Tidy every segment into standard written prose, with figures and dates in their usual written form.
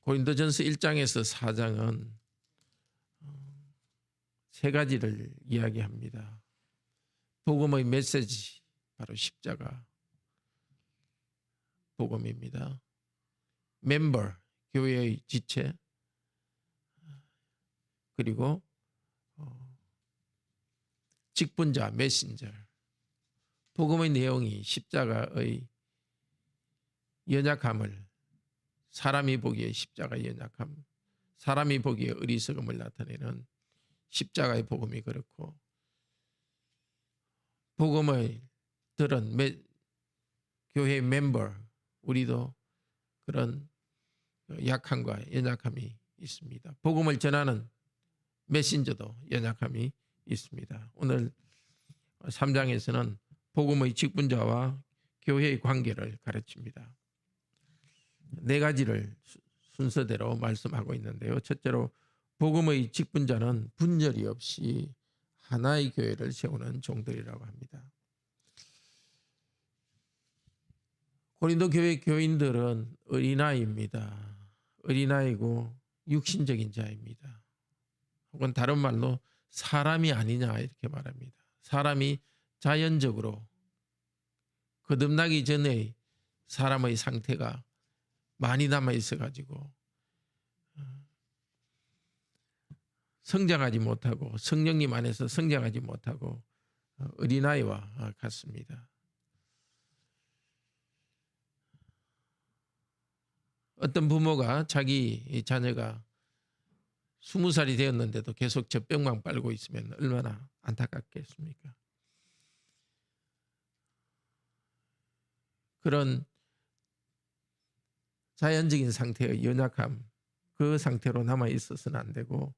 고린도전서 1장에서 4장은 세 가지를 이야기합니다. 복음의 메시지, 바로 십자가 복음입니다. 멤버, 교회의 지체, 그리고 직분자, 메신저. 복음의 내용이 십자가의 연약함을, 사람이 보기에 십자가의 연약함, 사람이 보기에 어리석음을 나타내는 십자가의 복음이 그렇고, 복음을 들은 교회의 멤버, 우리도 그런 약함과 연약함이 있습니다. 복음을 전하는 메신저도 연약함이 있습니다. 오늘 3장에서는 복음의 직분자와 교회의 관계를 가르칩니다. 네 가지를 순서대로 말씀하고 있는데요. 첫째로 복음의 직분자는 분열이 없이 하나의 교회를 세우는 종들이라고 합니다. 고린도 교회 교인들은 어린아이입니다. 어린아이고 육신적인 자입니다. 혹은 다른 말로 사람이 아니냐 이렇게 말합니다. 사람이 자연적으로 거듭나기 전에 사람의 상태가 많이 남아 있어 가지고 성장하지 못하고, 성령님 안에서 성장하지 못하고 어린아이와 같습니다. 어떤 부모가 자기 자녀가 20살이 되었는데도 계속 젖병만 빨고 있으면 얼마나 안타깝겠습니까? 그런 자연적인 상태의 연약함, 그 상태로 남아 있어서는 안 되고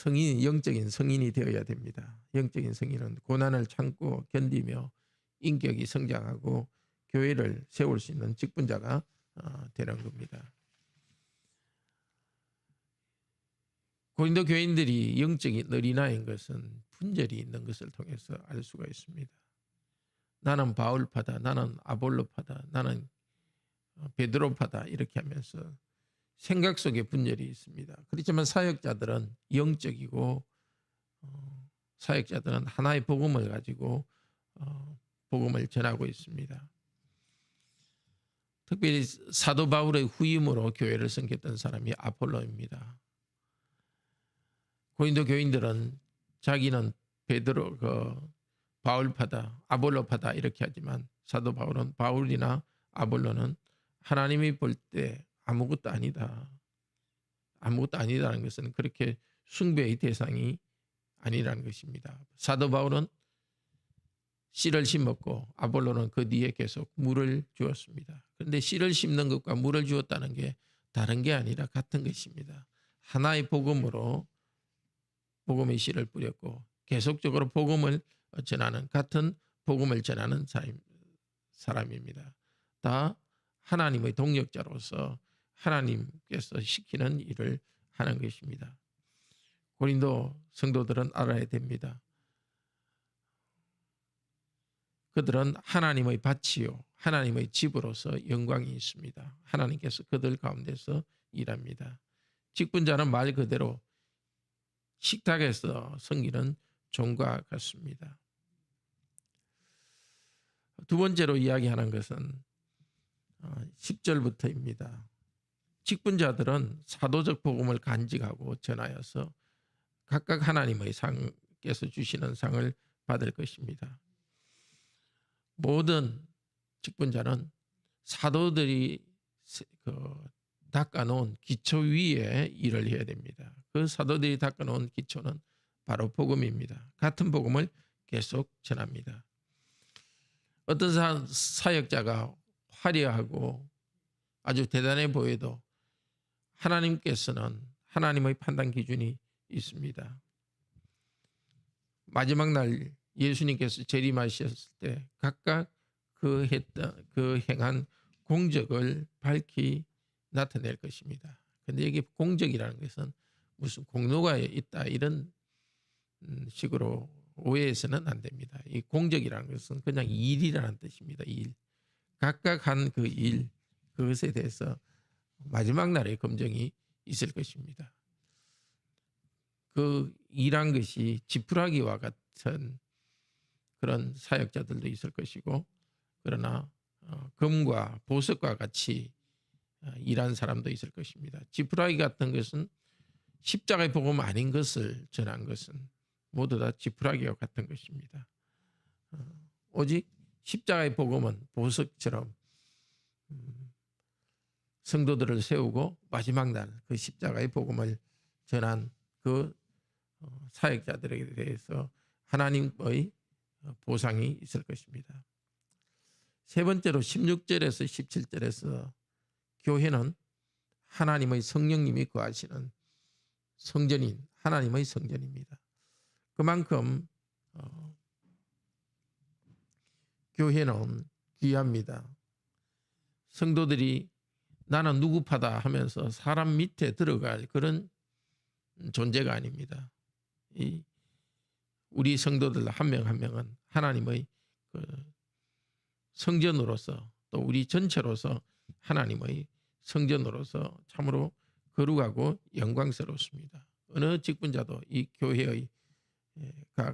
영적인 성인이 되어야 됩니다. 영적인 성인은 고난을 참고 견디며 인격이 성장하고 교회를 세울 수 있는 직분자가 되는 겁니다. 고린도 교인들이 영적인 어린아이인 것은 분열이 있는 것을 통해서 알 수가 있습니다. 나는 바울파다, 나는 아볼로파다, 나는 베드로파다 이렇게 하면서 생각 속에 분열이 있습니다. 그렇지만 사역자들은 영적이고 사역자들은 하나의 복음을 가지고 복음을 전하고 있습니다. 특별히 사도 바울의 후임으로 교회를 섬겼던 사람이 아폴로입니다. 고린도 교인들은 자기는 베드로, 바울파다, 아볼로파다 이렇게 하지만 사도 바울은 바울이나 아볼로는 하나님이 볼 때 아무것도 아니다. 아무것도 아니다라는 것은 그렇게 숭배의 대상이 아니라는 것입니다. 사도 바울은 씨를 심었고 아볼로는 그 뒤에 계속 물을 주었습니다. 그런데 씨를 심는 것과 물을 주었다는 게 다른 게 아니라 같은 것입니다. 하나의 복음으로 복음의 씨를 뿌렸고 계속적으로 복음을 전하는, 같은 복음을 전하는 사람입니다. 다 하나님의 동역자로서 하나님께서 시키는 일을 하는 것입니다. 고린도 성도들은 알아야 됩니다. 그들은 하나님의 밭이요 하나님의 집으로서 영광이 있습니다. 하나님께서 그들 가운데서 일합니다. 직분자는 말 그대로 식탁에서 섬기는 종과 같습니다. 두 번째로 이야기하는 것은 10절부터입니다. 직분자들은 사도적 복음을 간직하고 전하여서 각각 하나님의 상께서 주시는 상을 받을 것입니다. 모든 직분자는 사도들이 닦아놓은 기초 위에 일을 해야 됩니다. 그 사도들이 닦아놓은 기초는 바로 복음입니다. 같은 복음을 계속 전합니다. 어떤 사역자가 화려하고 아주 대단해 보여도 하나님께서는 하나님의 판단 기준이 있습니다. 마지막 날 예수님께서 재림하셨을 때 각각 그 행한 공적을 밝히 나타낼 것입니다. 그런데 여기 공적이라는 것은 무슨 공로가 있다 이런 식으로 오해해서는 안 됩니다. 이 공적이라는 것은 그냥 일이라는 뜻입니다. 일. 각각 한 그 일, 그것에 대해서 마지막 날의 검증이 있을 것입니다. 그 일한 것이 지푸라기와 같은 그런 사역자들도 있을 것이고, 그러나 금과 보석과 같이 일한 사람도 있을 것입니다. 지푸라기 같은 것은 십자가의 복음 아닌 것을 전한 것은 모두 다 지푸라기와 같은 것입니다. 오직 십자가의 복음은 보석처럼 성도들을 세우고 마지막 날 그 십자가의 복음을 전한 그 사역자들에 대해서 하나님의 보상이 있을 것입니다. 세 번째로 16절에서 17절에서 교회는 하나님의 성령님이 거하시는 성전인 하나님의 성전입니다. 그만큼 교회는 귀합니다. 성도들이 나는 누구파다 하면서 사람 밑에 들어갈 그런 존재가 아닙니다. 우리 성도들 한 명 한 명은 하나님의 그 성전으로서, 또 우리 전체로서 하나님의 성전으로서 참으로 거룩하고 영광스럽습니다. 어느 직분자도 이 교회의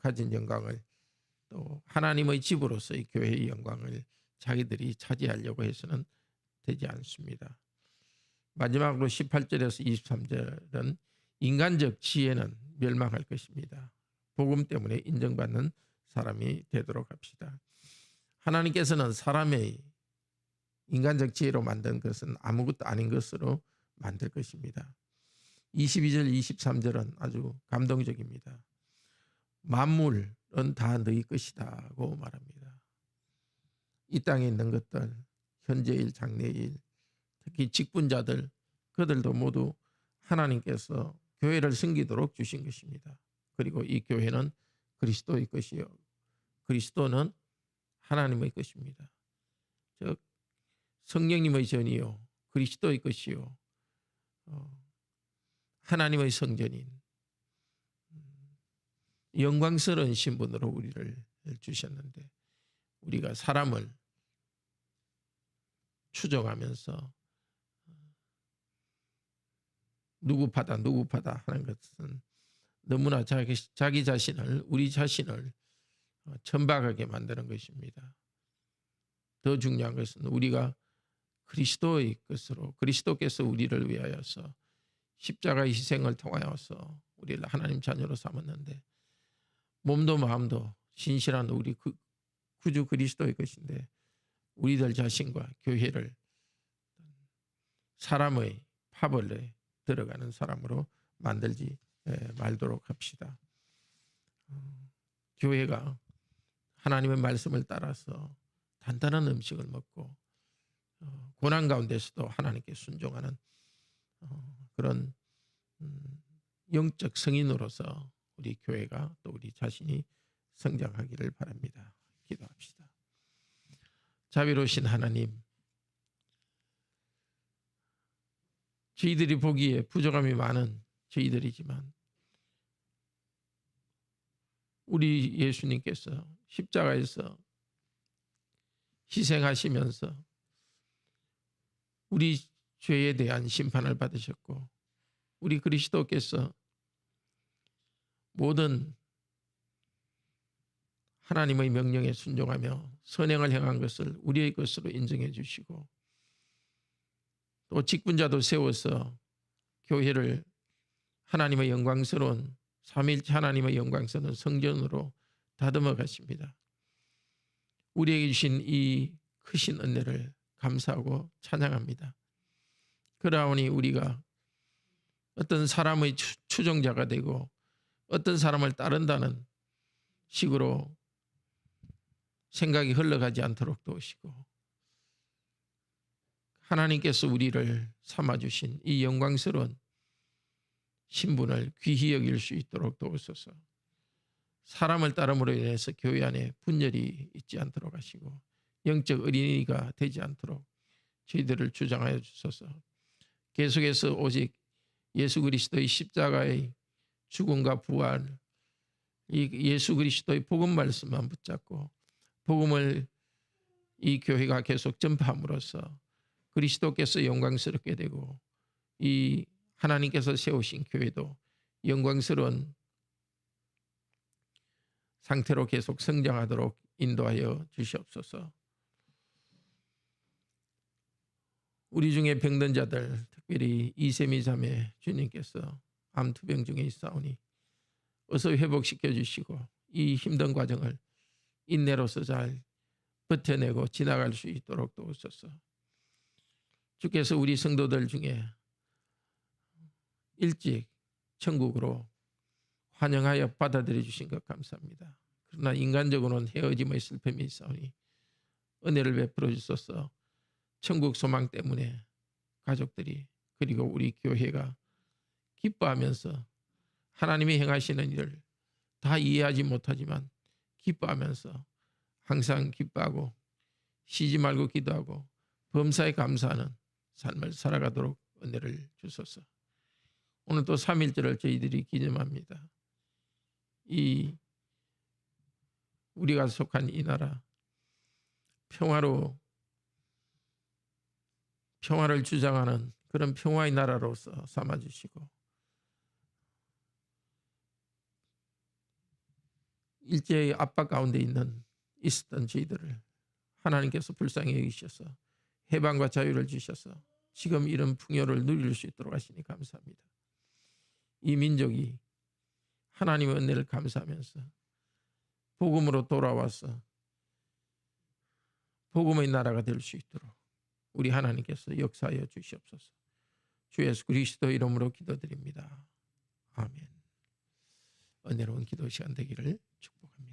가진 영광을, 또 하나님의 집으로서의 교회의 영광을 자기들이 차지하려고 해서는 되지 않습니다. 마지막으로 18절에서 23절은 인간적 지혜는 멸망할 것입니다. 복음 때문에 인정받는 사람이 되도록 합시다. 하나님께서는 사람의 인간적 지혜로 만든 것은 아무것도 아닌 것으로 만들 것입니다. 22절 23절은 아주 감동적입니다. 만물은 다 너희 것이다고 말합니다. 이 땅에 있는 것들, 현재일, 장래일, 특히 직분자들, 그들도 모두 하나님께서 교회를 섬기도록 주신 것입니다. 그리고 이 교회는 그리스도의 것이요, 그리스도는 하나님의 것입니다. 즉 성령님의 전이요, 그리스도의 것이요, 하나님의 성전인 영광스러운 신분으로 우리를 주셨는데, 우리가 사람을 추종하면서 누구파다 하는 것은 너무나 자기 자신을, 우리 자신을 천박하게 만드는 것입니다. 더 중요한 것은 우리가 그리스도의 것으로, 그리스도께서 우리를 위하여서 십자가의 희생을 통하여서 우리를 하나님 자녀로 삼았는데, 몸도 마음도 신실한 우리 구주 그리스도의 것인데 우리들 자신과 교회를 사람의 파벌에 들어가는 사람으로 만들지 말도록 합시다. 교회가 하나님의 말씀을 따라서 단단한 음식을 먹고 고난 가운데서도 하나님께 순종하는 그런 영적 성인으로서 우리 교회가, 또 우리 자신이 성장하기를 바랍니다. 기도합시다. 자비로우신 하나님, 저희들이 보기에 부족함이 많은 저희들이지만 우리 예수님께서 십자가에서 희생하시면서 우리 죄에 대한 심판을 받으셨고, 우리 그리스도께서 모든 하나님의 명령에 순종하며 선행을 행한 것을 우리의 것으로 인정해 주시고, 또 직분자도 세워서 교회를 하나님의 영광스러운, 삼위일체 하나님의 영광스러운 성전으로 다듬어 가십니다. 우리에게 주신 이 크신 은혜를 감사하고 찬양합니다. 그러하오니 우리가 어떤 사람의 추종자가 되고 어떤 사람을 따른다는 식으로 생각이 흘러가지 않도록 도우시고, 하나님께서 우리를 삼아주신 이 영광스러운 신분을 귀히 여길 수 있도록 도우소서. 사람을 따름으로 인해서 교회 안에 분열이 있지 않도록 하시고 영적 어린이가 되지 않도록 저희들을 주장하여 주소서. 계속해서 오직 예수 그리스도의 십자가의 죽음과 부활, 이 예수 그리스도의 복음 말씀만 붙잡고 복음을 이 교회가 계속 전파함으로써 그리스도께서 영광스럽게 되고 이 하나님께서 세우신 교회도 영광스러운 상태로 계속 성장하도록 인도하여 주시옵소서. 우리 중에 병든 자들, 특별히 이세미 자매 주님께서 암투병 중에 있사오니 어서 회복시켜 주시고 이 힘든 과정을 인내로서 잘 버텨내고 지나갈 수 있도록 도우소서. 주께서 우리 성도들 중에 일찍 천국으로 환영하여 받아들여 주신 것 감사합니다. 그러나 인간적으로는 헤어짐의 슬픔이 있사오니 은혜를 베풀어 주소서. 천국 소망 때문에 가족들이 그리고 우리 교회가 기뻐하면서 하나님이 행하시는 일을 다 이해하지 못하지만 기뻐하면서 항상 기뻐하고 쉬지 말고 기도하고 범사에 감사하는 삶을 살아가도록 은혜를 주소서. 오늘 또 3.1절을 저희들이 기념합니다. 이 우리가 속한 이 나라 평화를 주장하는 그런 평화의 나라로서 삼아주시고 일제의 압박 가운데 있었던 저희들을 하나님께서 불쌍히 여기셔서 해방과 자유를 주셔서 지금 이런 풍요를 누릴 수 있도록 하시니 감사합니다. 이 민족이 하나님의 은혜를 감사하면서 복음으로 돌아와서 복음의 나라가 될 수 있도록 우리 하나님께서 역사하여 주시옵소서. 주 예수 그리스도 이름으로 기도드립니다. 아멘. 은혜로운 기도 시간 되기를 축복합니다.